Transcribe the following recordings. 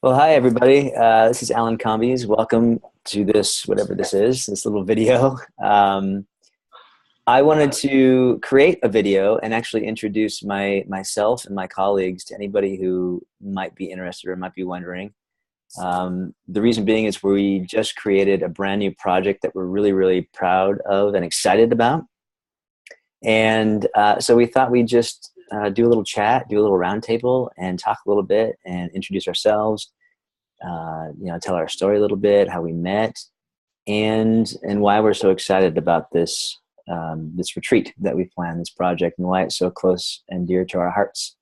Well, hi everybody. This is Alan Combies. Welcome to this, whatever this is, this little video. I wanted to create a video and actually introduce myself and my colleagues to anybody who might be interested or might be wondering. The reason being is we just created a brand new project that we're really, really proud of and excited about. And so we thought we'd just do a little chat, do a little roundtable, and talk a little bit and introduce ourselves. Tell our story a little bit, how we met, and why we're so excited about this retreat that we planned, this project, and why it's so close and dear to our hearts.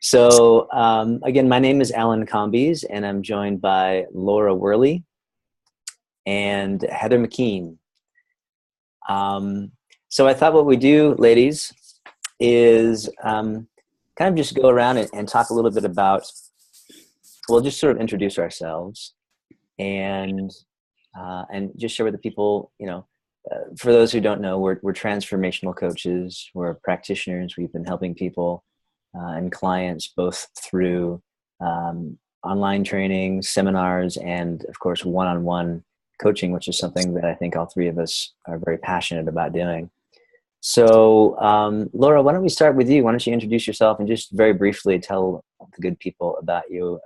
So again, my name is Alan Combies, and I'm joined by Laura Worley and Heather McKean. So I thought what we do, ladies, is kind of just go around and talk a little bit about, we'll just sort of introduce ourselves and just share with the people, for those who don't know, we're transformational coaches, we're practitioners. We've been helping people and clients both through online training, seminars, and of course, one-on-one coaching, which is something that I think all three of us are very passionate about doing. So, Laura, why don't we start with you? Why don't you introduce yourself and just very briefly tell the good people about you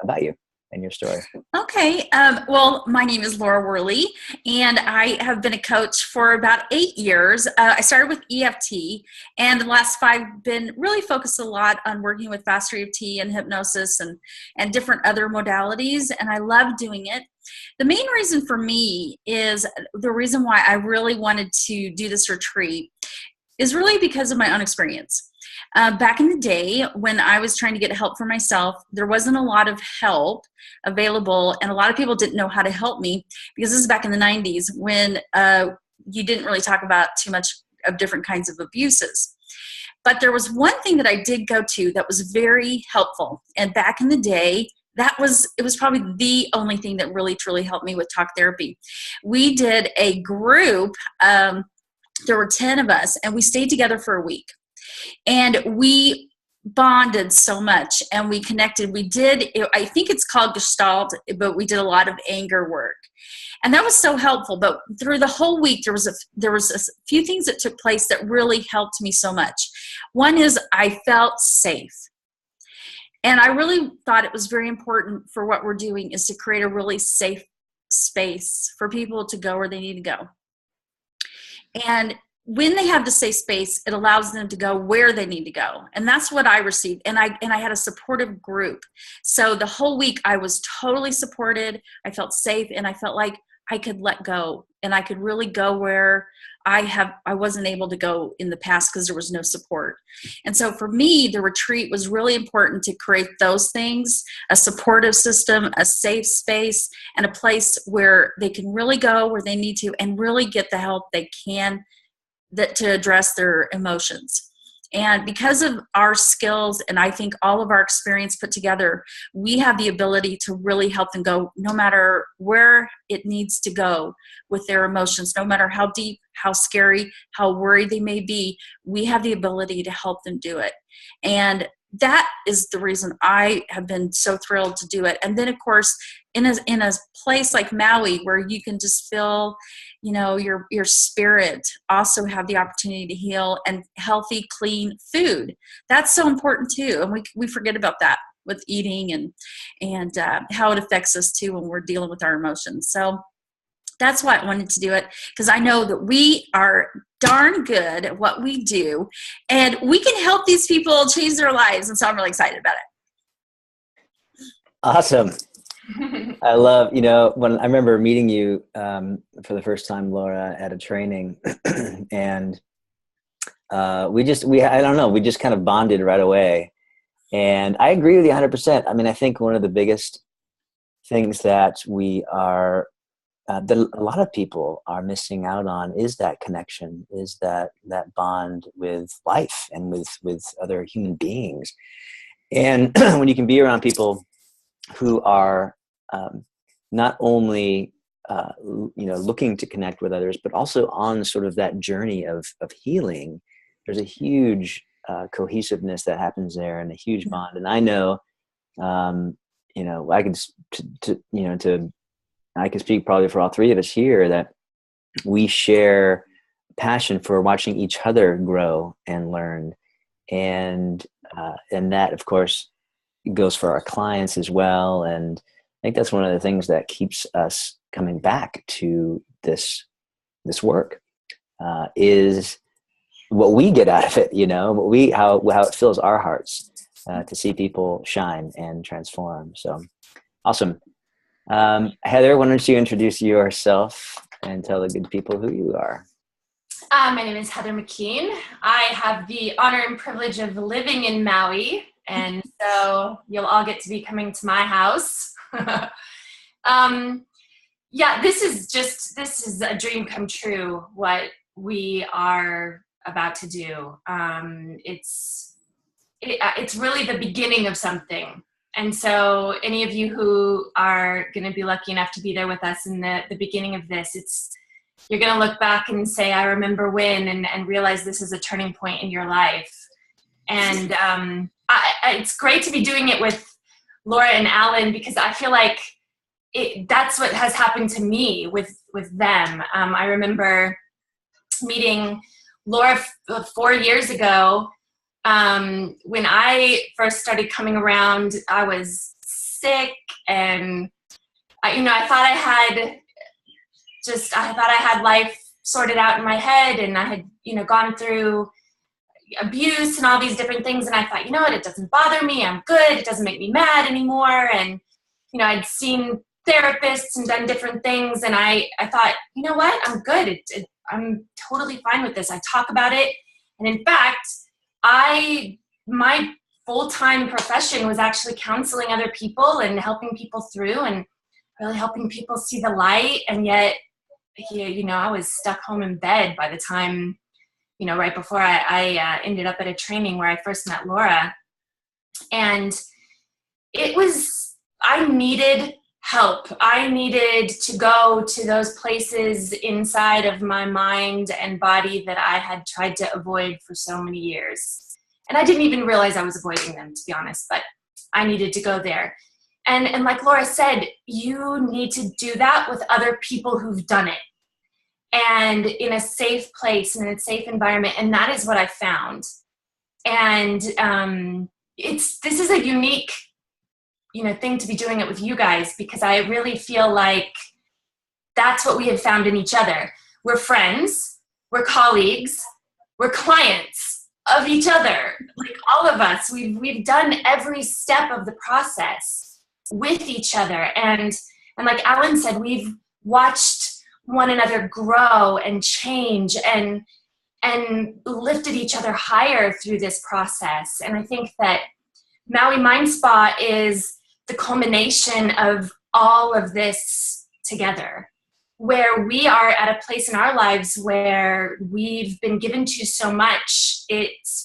and your story. Okay. Well, my name is Laura Worley, and I have been a coach for about 8 years. I started with EFT, and the last 5 been really focused a lot on working with faster EFT and hypnosis and different other modalities, and I love doing it. The main reason for me is the reason why I really wanted to do this retreat is really because of my own experience. Back in the day when I was trying to get help for myself, there wasn't a lot of help available, and a lot of people didn't know how to help me because this is back in the 90s when you didn't really talk about too much of different kinds of abuses. But there was one thing that I did go to that was very helpful, and back in the day, it was probably the only thing that really truly helped me with talk therapy. We did a group. There were 10 of us, and we stayed together for a week. And we bonded so much, and we connected. I think it's called Gestalt, but we did a lot of anger work. And that was so helpful. But through the whole week, there was a few things that took place that really helped me so much. One is I felt safe. And I really thought it was very important for what we're doing is to create a really safe space for people to go where they need to go. And when they have the safe space, it allows them to go where they need to go. And that's what I received. And I had a supportive group. So the whole week I was totally supported. I felt safe, and I felt like I could let go, and I could really go where I wasn't able to go in the past because there was no support. And so for me, the retreat was really important to create those things: a supportive system, a safe space, and a place where they can really go where they need to and really get the help they can to address their emotions. And because of our skills, and I think all of our experience put together, we have the ability to really help them go no matter where it needs to go with their emotions, no matter how deep, how scary, how worried they may be. We have the ability to help them do it. And that is the reason I have been so thrilled to do it. And then, of course, in a place like Maui, where you can just feel, your spirit, also have the opportunity to heal, and healthy, clean food. That's so important too. And we forget about that with eating and how it affects us too when we're dealing with our emotions. So that's why I wanted to do it, because I know that we are darn good at what we do, and we can help these people change their lives. And so I'm really excited about it. Awesome. I love, when I remember meeting you for the first time, Laura, at a training, and we just kind of bonded right away. And I agree with you 100%. I mean, I think one of the biggest things that that a lot of people are missing out on is that connection, is that bond with life and with other human beings. And when you can be around people who are not only looking to connect with others, but also on sort of that journey of healing, there's a huge cohesiveness that happens there, and a huge bond. And I know you know, I could, I can speak probably for all three of us here that we share passion for watching each other grow and learn. And that of course goes for our clients as well. And I think that's one of the things that keeps us coming back to this work, is what we get out of it, you know, how it fills our hearts, to see people shine and transform. So awesome. Heather, why don't you introduce yourself and tell the good people who you are? My name is Heather McKean. I have the honor and privilege of living in Maui, and so you'll all get to be coming to my house. Yeah, this is a dream come true, what we are about to do. It's really the beginning of something. And so any of you who are going to be lucky enough to be there with us in the beginning of this, you're going to look back and say, I remember when, and realize this is a turning point in your life. And it's great to be doing it with Laura and Alan, because I feel like that's what has happened to me with them. I remember meeting Laura 4 years ago. When I first started coming around, I was sick, and I thought I had life sorted out in my head, and I had, gone through abuse and all these different things. And I thought, you know what, it doesn't bother me. I'm good. It doesn't make me mad anymore. And, I'd seen therapists and done different things. And I thought, you know what, I'm good. I'm totally fine with this. I talk about it. And in fact, my full-time profession was actually counseling other people and helping people through and really helping people see the light. And yet, I was stuck home in bed by the time, right before I ended up at a training where I first met Laura. And I needed help. I needed to go to those places inside of my mind and body that I had tried to avoid for so many years. And I didn't even realize I was avoiding them, to be honest, but I needed to go there. And like Laura said, you need to do that with other people who've done it, and in a safe place and in a safe environment. And that is what I found. And this is a unique thing to be doing it with you guys, because I really feel like that's what we have found in each other. We're friends, we're colleagues, we're clients of each other. Like all of us, we've done every step of the process with each other. And like Alan said, we've watched one another grow and change and lifted each other higher through this process. And I think that Maui Mind Spa is the culmination of all of this together, where we are at a place in our lives where we've been given to so much,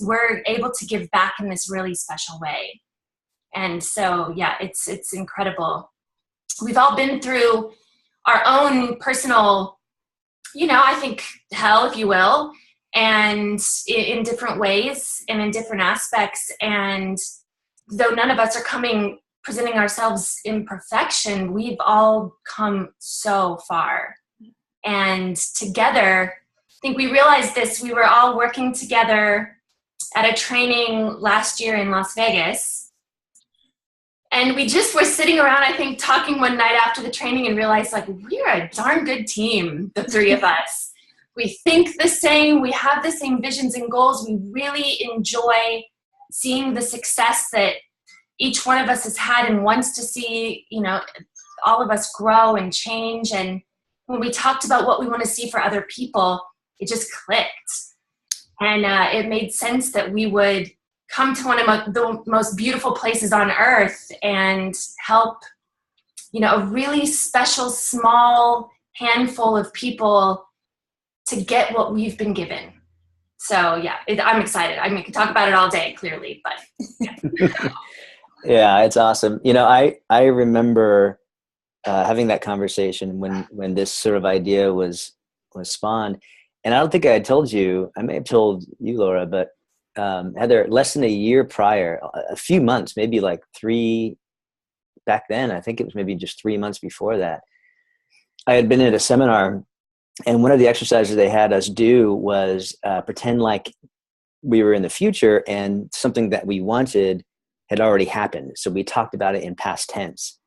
we're able to give back in this really special way. And so, yeah, it's incredible. We've all been through our own personal, I think hell, if you will, and in different ways and in different aspects. And though none of us are presenting ourselves in perfection, we've all come so far. And together, I think we realized this, we were all working together at a training last year in Las Vegas. And we just were sitting around, I think, talking one night after the training and realized, like, we're a darn good team, the three of us. We think the same, we have the same visions and goals. We really enjoy seeing the success that each one of us has had and wants to see, all of us grow and change. And when we talked about what we want to see for other people, it just clicked. And it made sense that we would come to one of the most beautiful places on earth and help, a really special, small handful of people to get what we've been given. So yeah, I'm excited. I mean, we can talk about it all day, clearly, but yeah. Yeah, it's awesome. I remember having that conversation when this sort of idea was spawned. And I don't think I had told you, I may have told you, Laura, but Heather, less than a year prior, a few months, maybe like back then, I think it was maybe just 3 months before that, I had been at a seminar, and one of the exercises they had us do was pretend like we were in the future and something that we wanted had already happened. So we talked about it in past tense.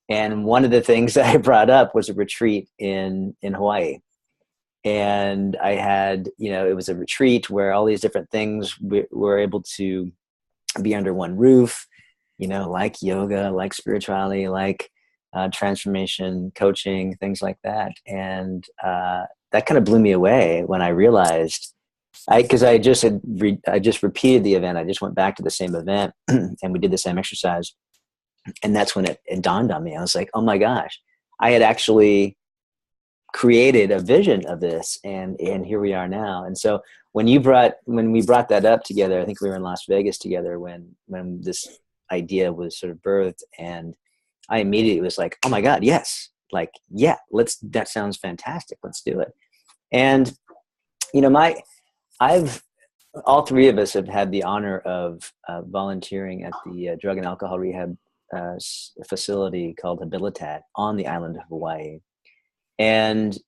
And one of the things that I brought up was a retreat in Hawaii. And I had, it was a retreat where all these different things were able to be under one roof, like yoga, like spirituality, like transformation, coaching, things like that. And that kind of blew me away when I realized, because I just repeated the event. I just went back to the same event and we did the same exercise. And that's when it dawned on me. I was like, oh my gosh, I had actually created a vision of this, and here we are now. And so when we brought that up together, I think we were in Las Vegas together when this idea was sort of birthed, and I immediately was like, oh my God, yes. Like, yeah, that sounds fantastic. Let's do it. And, all three of us have had the honor of volunteering at the drug and alcohol rehab facility called Habilitat on the island of Hawaii. And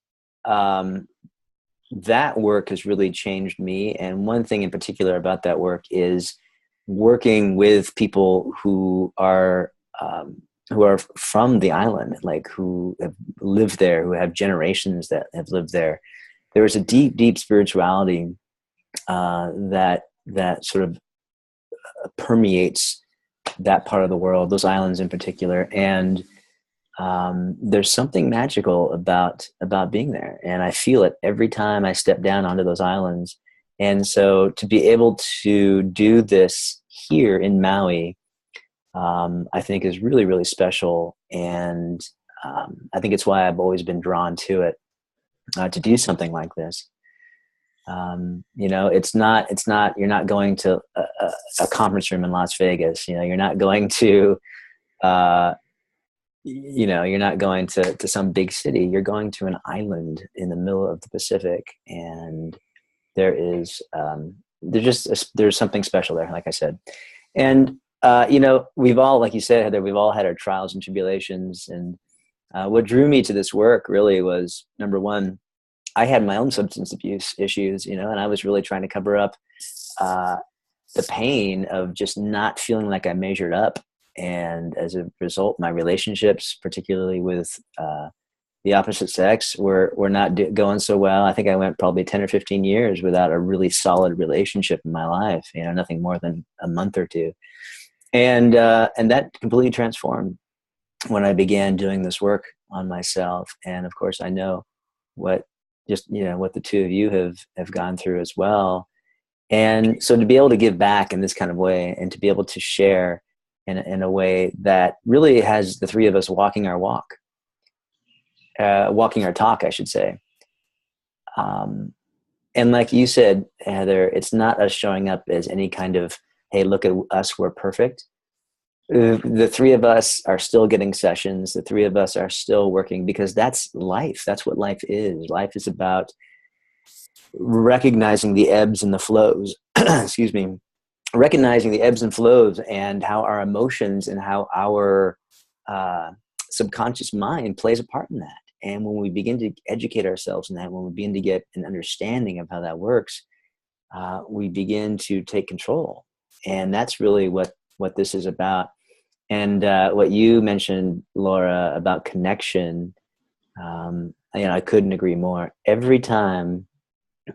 that work has really changed me. And one thing in particular about that work is working with people who are from the island, like who have lived there, who have generations that have lived there. There is a deep, deep spirituality that sort of permeates that part of the world, those islands in particular. And there's something magical about being there. And I feel it every time I step down onto those islands. And so to be able to do this here in Maui, I think is really, really special. And I think it's why I've always been drawn to it, to do something like this. It's not, you're not going to a conference room in Las Vegas. You're not going to, you're not going to some big city. You're going to an island in the middle of the Pacific, and there's something special there, like I said. And we've all, like you said, Heather, we've all had our trials and tribulations. And what drew me to this work really was, number one, I had my own substance abuse issues, and I was really trying to cover up the pain of just not feeling like I measured up. And as a result, my relationships, particularly with the opposite sex, were not going so well. I think I went probably 10 or 15 years without a really solid relationship in my life, nothing more than a month or two. And that completely transformed when I began doing this work on myself. And of course, I know what the two of you have gone through as well. And so to be able to give back in this kind of way, and to be able to share in a way that really has the three of us walking our talk, I should say. And like you said, Heather, it's not us showing up as any kind of, hey, look at us, we're perfect. The three of us are still getting sessions. The three of us are still working, because that's life. That's what life is. Life is about recognizing the ebbs and the flows. Excuse me. Recognizing the ebbs and flows, and how our emotions and how our subconscious mind plays a part in that. And when we begin to educate ourselves in that, when we begin to get an understanding of how that works, we begin to take control. And that's really what this is about. And what you mentioned, Laura, about connection, I couldn't agree more. Every time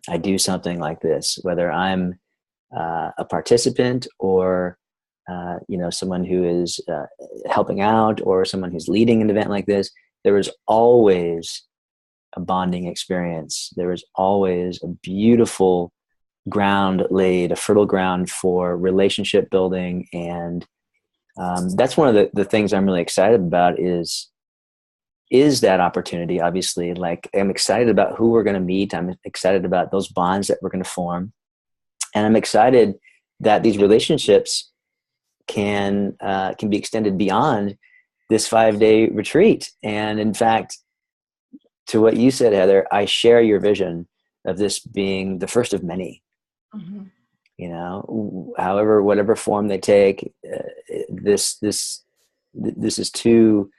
I do something like this, whether I'm a participant or someone who is helping out, or someone who's leading an event like this, there is always a bonding experience. There is always a beautiful ground laid, a fertile ground for relationship building. And that's one of the things I'm really excited about is that opportunity. Obviously, like, I'm excited about who we're going to meet. I'm excited about those bonds that we're going to form. And I'm excited that these relationships can be extended beyond this 5-day retreat. And in fact, to what you said, Heather, I share your vision of this being the first of many. Mm-hmm. Whatever form they take, this this is too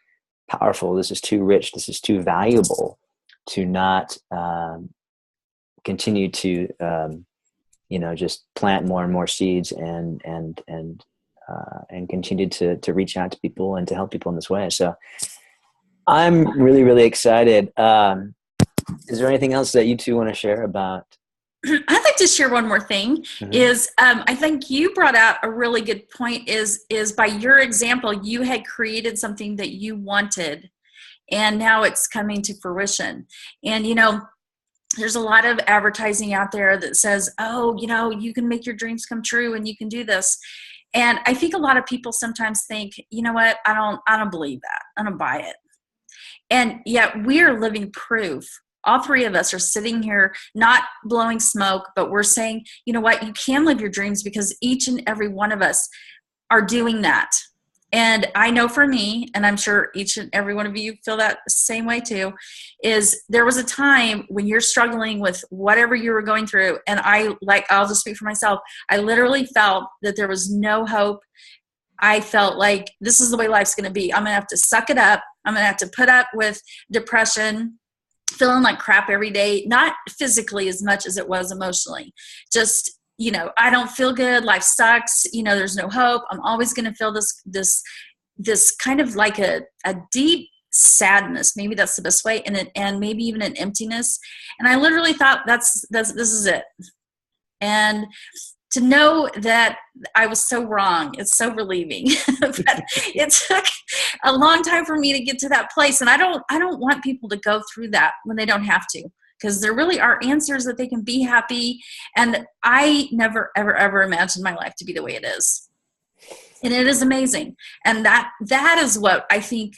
powerful. This is too rich. This is too valuable to not continue to, just plant more and more seeds and continue to reach out to people and to help people in this way. So I'm really, really excited. Is there anything else that you two want to share about? I'd like to share one more thing. Mm-hmm. Is I think you brought out a really good point is by your example, you had created something that you wanted and now it's coming to fruition. And, there's a lot of advertising out there that says, oh, you can make your dreams come true and you can do this. And I think a lot of people sometimes think, you know what, I don't believe that. I don't buy it. And yet we are living proof. All three of us are sitting here, not blowing smoke, but we're saying, you know what, you can live your dreams because each and every one of us are doing that. And I know for me, and I'm sure each and every one of you feel that same way too, is there was a time when you're struggling with whatever you were going through. And I'll just speak for myself. I literally felt that there was no hope. I felt like this is the way life's going to be. I'm going to have to suck it up. I'm going to have to put up with depression, feeling like crap every day, not physically as much as it was emotionally. Just, I don't feel good. Life sucks. There's no hope. I'm always going to feel this kind of like a deep sadness. Maybe that's the best way. And maybe even an emptiness. And I literally thought this is it. And to know that I was so wrong, it's so relieving. But it took a long time for me to get to that place. And I don't want people to go through that when they don't have to, because there really are answers that they can be happy. And I never, ever, ever imagined my life to be the way it is. And it is amazing. And that is what I think,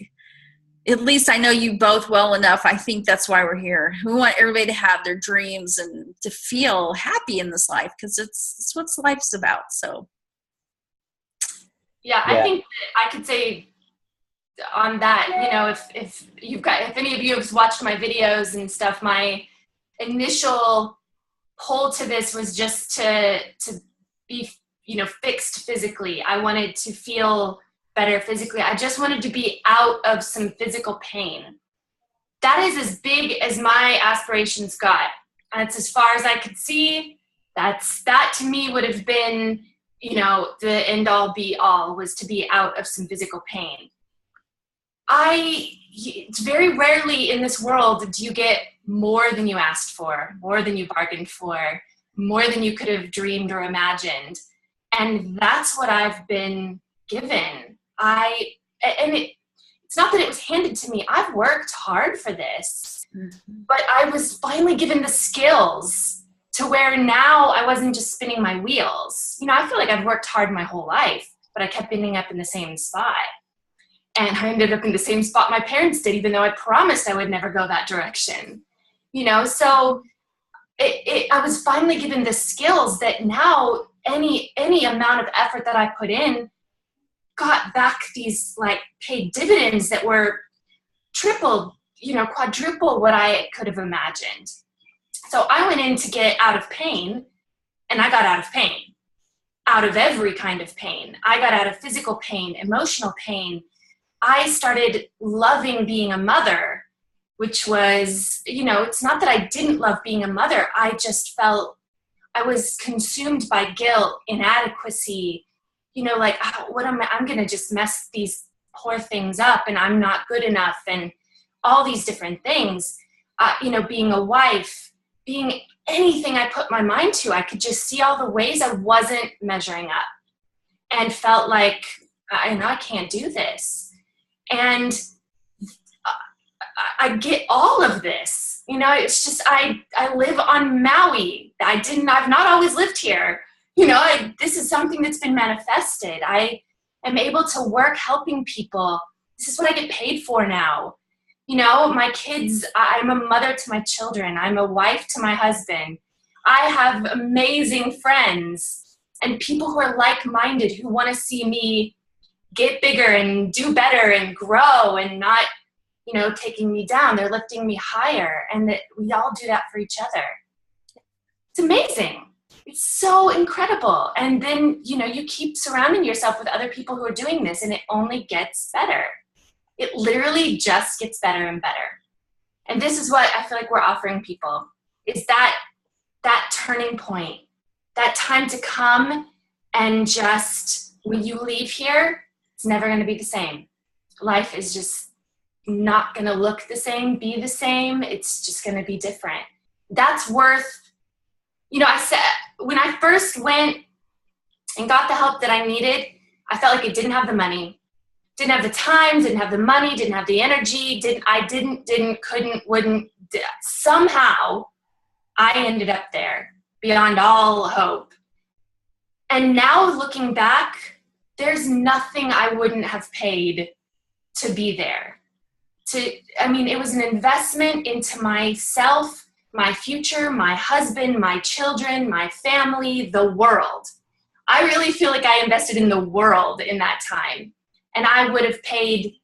at least I know you both well enough. I think that's why we're here. We want everybody to have their dreams and to feel happy in this life, because it's what life's about. So, yeah, I think that I could say on that, if any of you have watched my videos and stuff, my initial pull to this was just to be, fixed physically. I wanted to feel better physically. I just wanted to be out of some physical pain. That is as big as my aspirations got. That's as far as I could see. That to me would have been, the end all be all, was to be out of some physical pain. It's very rarely in this world do you get more than you asked for, more than you bargained for, more than you could have dreamed or imagined. And that's what I've been given. It's not that it was handed to me. I've worked hard for this, but I was finally given the skills to where now I wasn't just spinning my wheels. I feel like I've worked hard my whole life, but I kept ending up in the same spot. And I ended up in the same spot my parents did, even though I promised I would never go that direction. So I was finally given the skills that now any amount of effort that I put in got back these paid dividends that were triple, quadruple what I could have imagined. So I went in to get out of pain, and I got out of pain, out of every kind of pain. I got out of physical pain, emotional pain. I started loving being a mother, which was, it's not that I didn't love being a mother. I just felt I was consumed by guilt, inadequacy, I'm going to just mess these poor things up, and I'm not good enough, and all these different things, being a wife, being anything I put my mind to, I could just see all the ways I wasn't measuring up and felt like, I can't do this. And I get all of this, it's just, I live on Maui. I've not always lived here. This is something that's been manifested. I am able to work helping people. This is what I get paid for now. My kids, I'm a mother to my children. I'm a wife to my husband. I have amazing friends and people who are like-minded, who want to see me get bigger and do better and grow, and not, taking me down. They're lifting me higher, and that we all do that for each other. It's amazing. It's so incredible. And then, you keep surrounding yourself with other people who are doing this, and it only gets better. It literally just gets better and better. And this is what I feel like we're offering people, is that turning point, that time to come and just, when you leave here, it's never going to be the same. Life is just not going to look the same, be the same. It's just going to be different. That's worth, I said, when I first went and got the help that I needed, I felt like it didn't have the money, didn't have the time, didn't have the money, didn't have the energy, couldn't, wouldn't. Somehow I ended up there beyond all hope. And now looking back, there's nothing I wouldn't have paid to be there. It was an investment into myself, my future, my husband, my children, my family, the world. I really feel like I invested in the world in that time. And I would have paid,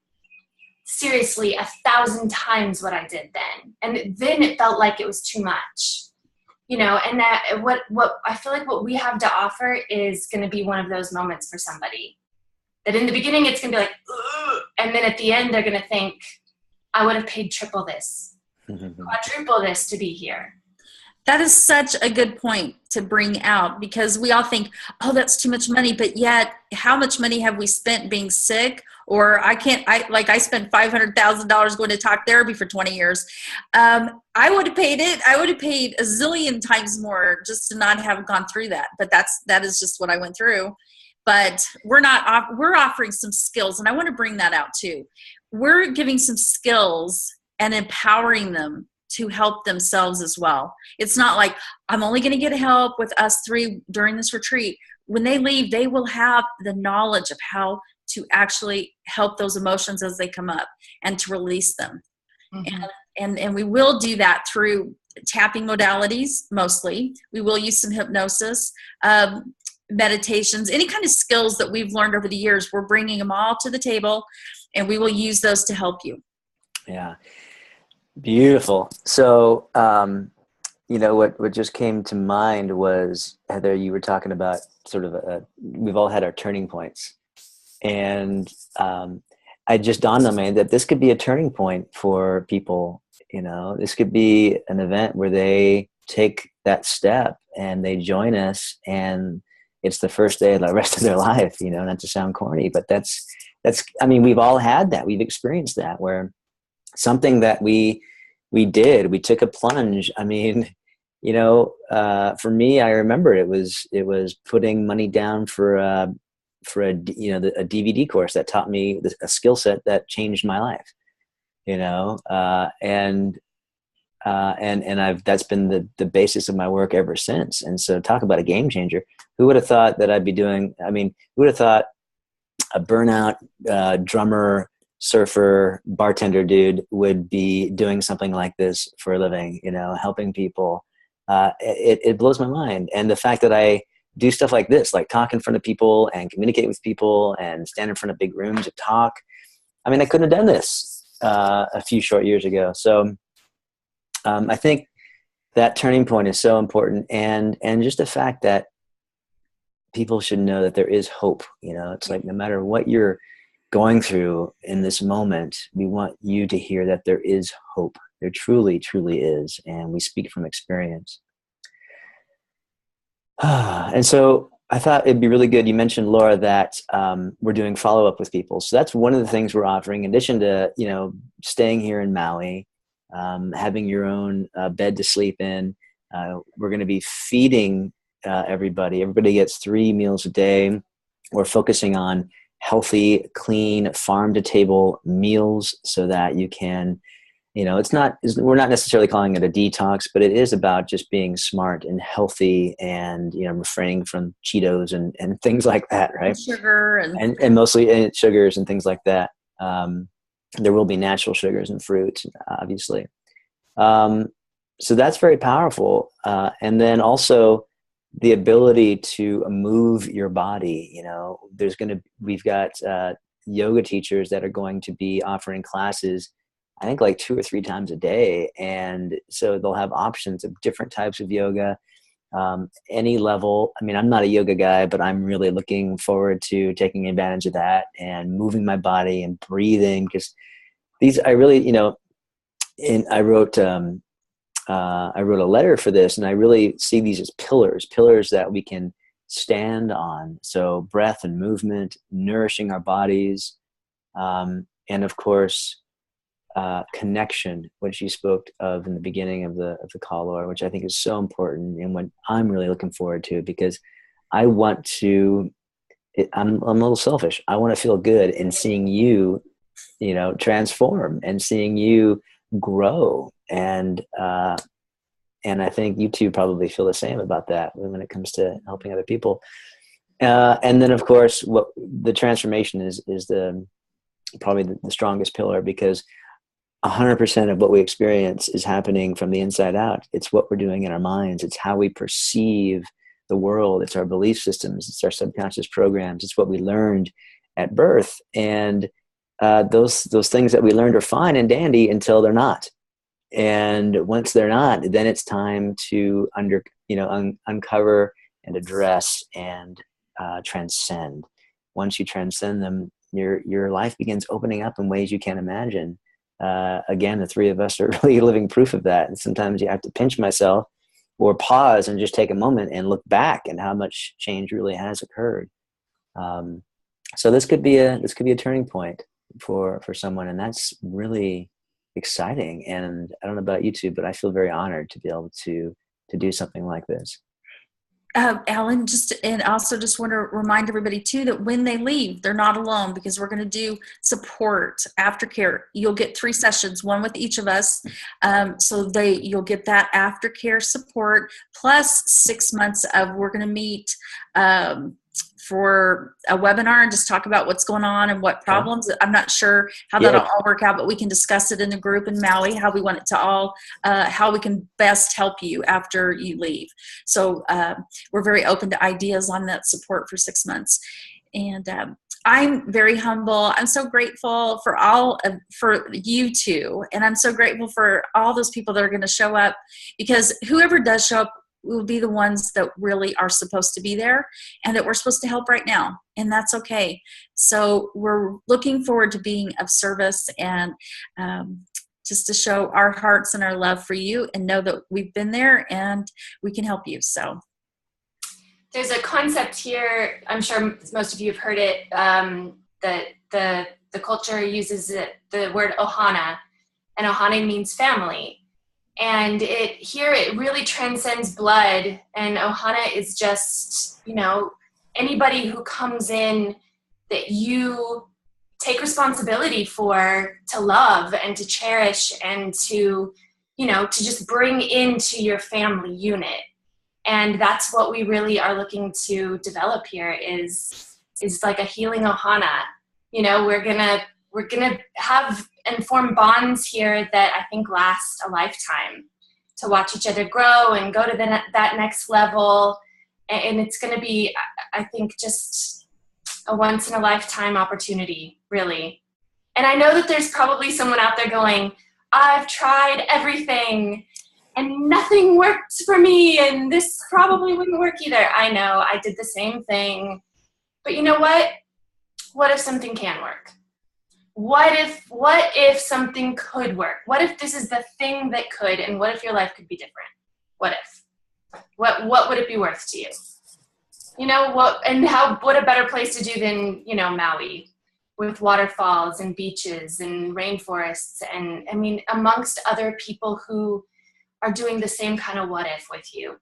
seriously, 1,000 times what I did then. And then it felt like it was too much. And that what I feel like what we have to offer is going to be one of those moments for somebody. That in the beginning it's going to be like, ugh, and then at the end they're going to think, I would have paid triple this, quadruple this to be here. That is such a good point to bring out, because we all think, oh, that's too much money. But yet, how much money have we spent being sick? Or I spent $500,000 going to talk therapy for 20 years. I would have paid it. I would have paid a zillion times more just to not have gone through that. But that is just what I went through. But we're offering some skills. And I want to bring that out too. We're giving some skills and empowering them to help themselves as well. It's not like, I'm only going to get help with us three during this retreat. When they leave, they will have the knowledge of how to actually help those emotions as they come up and to release them. Mm-hmm. And we will do that through tapping modalities, mostly. We will use some hypnosis, meditations, any kind of skills that we've learned over the years. We're bringing them all to the table, and we will use those to help you. Yeah. Beautiful. So, what just came to mind was, Heather, you were talking about sort of we've all had our turning points. And it just dawned on me that this could be a turning point for people. This could be an event where they take that step and they join us, and it's the first day of the rest of their life, not to sound corny, but that's, we've all had that. We've experienced that, where something that we took a plunge. For me, I remember it was putting money down for a DVD course that taught me a skill set that changed my life, that's been the basis of my work ever since. And so talk about a game changer. Who would have thought that I'd be doing, who would have thought a burnout drummer, surfer, bartender dude would be doing something like this for a living, helping people. It blows my mind. And the fact that I do stuff like this, like talk in front of people and communicate with people and stand in front of big rooms and talk. I couldn't have done this a few short years ago. So I think that turning point is so important. And just the fact that people should know that there is hope. It's like, no matter what you're going through in this moment, we want you to hear that there is hope. There truly, truly is. And we speak from experience. And so I thought it'd be really good. You mentioned, Laura, that we're doing follow-up with people. So that's one of the things we're offering, in addition to, staying here in Maui, having your own bed to sleep in. We're going to be feeding everybody. Everybody gets 3 meals a day. We're focusing on healthy, clean, farm-to-table meals so that you can, we're not necessarily calling it a detox, but it is about just being smart and healthy and, refraining from Cheetos and things like that, right? Sugar and mostly sugars and things like that. There will be natural sugars and fruits, obviously. So that's very powerful. And then also the ability to move your body. We've got yoga teachers that are going to be offering classes, I think like 2 or 3 times a day. And so they'll have options of different types of yoga. any level. I mean, I'm not a yoga guy, but I'm really looking forward to taking advantage of that and moving my body and breathing, because I really, and I wrote a letter for this, and I really see these as pillars that we can stand on. So breath and movement, nourishing our bodies, and of course, connection, which you spoke of in the beginning of the call, Laura, which I think is so important and what I'm really looking forward to, because I want to. I'm a little selfish. I want to feel good in seeing you, transform and seeing you grow, and I think you two probably feel the same about that when it comes to helping other people. And then, of course, what the transformation is probably the strongest pillar, because 100% of what we experience is happening from the inside out. It's what we're doing in our minds. It's how we perceive the world. It's our belief systems. It's our subconscious programs. It's what we learned at birth. And those things that we learned are fine and dandy until they're not. And once they're not, then it's time to uncover and address and transcend. Once you transcend them, your life begins opening up in ways you can't imagine. Again, the three of us are really living proof of that. And sometimes you have to pinch myself or pause and just take a moment and look back and how much change really has occurred. So this could be a turning point for someone, and that's really exciting. And I don't know about you two, but I feel very honored to be able to do something like this. Alan, also just want to remind everybody too that when they leave, they're not alone, because we're going to do support, aftercare. You'll get 3 sessions, one with each of us. You'll get that aftercare support plus 6 months of, we're going to meet for a webinar and just talk about what's going on and what problems. I'm not sure how that'll all work out, but we can discuss it in the group in Maui, how we want it to all, how we can best help you after you leave. So we're very open to ideas on that support for 6 months. And I'm very humble. I'm so grateful for for you two. And I'm so grateful for all those people that are going to show up, because whoever does show up will be the ones that really are supposed to be there and that we're supposed to help right now. And that's okay. So we're looking forward to being of service and just to show our hearts and our love for you, and know that we've been there and we can help you. So there's a concept here, I'm sure most of you have heard it, that the culture uses the word ohana, and ohana means family. And it really transcends blood, and ohana is just, anybody who comes in that you take responsibility for, to love and to cherish and to just bring into your family unit. And that's what we really are looking to develop here is like a healing ohana. We're gonna have and form bonds here that I think last a lifetime, to watch each other grow and go to that next level. And it's going to be, I think, just a once in a lifetime opportunity, really. And I know that there's probably someone out there going, I've tried everything and nothing worked for me, and this probably wouldn't work either. I know, I did the same thing. But you know what? What if something can work? What if something could work? What if this is the thing that could, and what if your life could be different? What if? What would it be worth to you? What a better place to do than, Maui, with waterfalls and beaches and rainforests, and amongst other people who are doing the same kind of what if with you.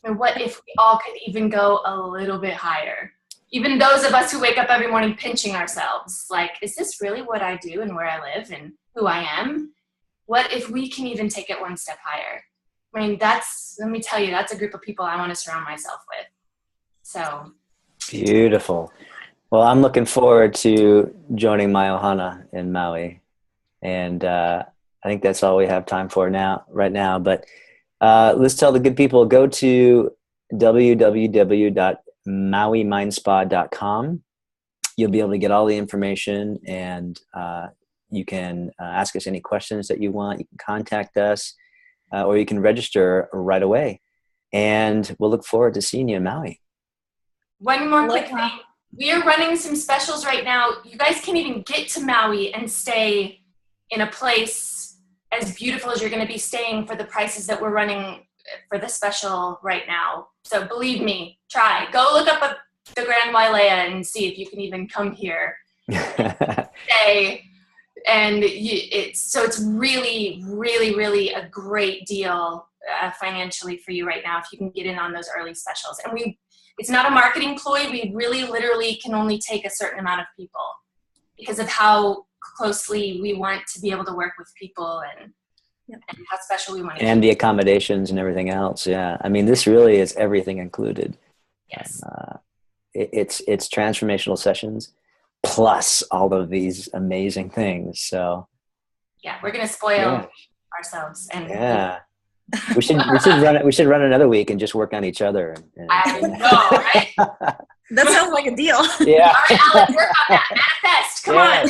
And what if we all could even go a little bit higher? Even those of us who wake up every morning pinching ourselves, like, is this really what I do and where I live and who I am? What if we can even take it one step higher? Let me tell you, that's a group of people I want to surround myself with. So beautiful. Well, I'm looking forward to joining my ohana in Maui. And I think that's all we have time for right now. But let's tell the good people, go to www.mauimindspa.com. You'll be able to get all the information, and you can ask us any questions that you want. You can contact us, or you can register right away. And we'll look forward to seeing you in Maui. One more quick thing. We are running some specials right now. You guys can even get to Maui and stay in a place as beautiful as you're going to be staying for the prices that we're running for the special right now. So believe me, try. Go look up the Grand Wailea and see if you can even come here and stay. And it's really, really, really a great deal financially for you right now if you can get in on those early specials. And it's not a marketing ploy. We really literally can only take a certain amount of people because of how closely we want to be able to work with people and how special we want to and the accommodations and everything else. Yeah. I mean, this really is everything included. Yes. It's transformational sessions plus all of these amazing things. So yeah, we're going to spoil ourselves. And we should run another week and just work on each other. I know, right? That sounds like a deal. Yeah. All right, Alan, work on that. Manifest. Come on.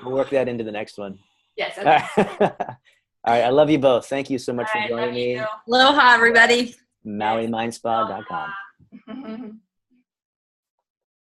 We'll work that into the next one. Yes. Okay. All right. I love you both. Thank you so much for joining me. Aloha, everybody. MauiMindSpa.com.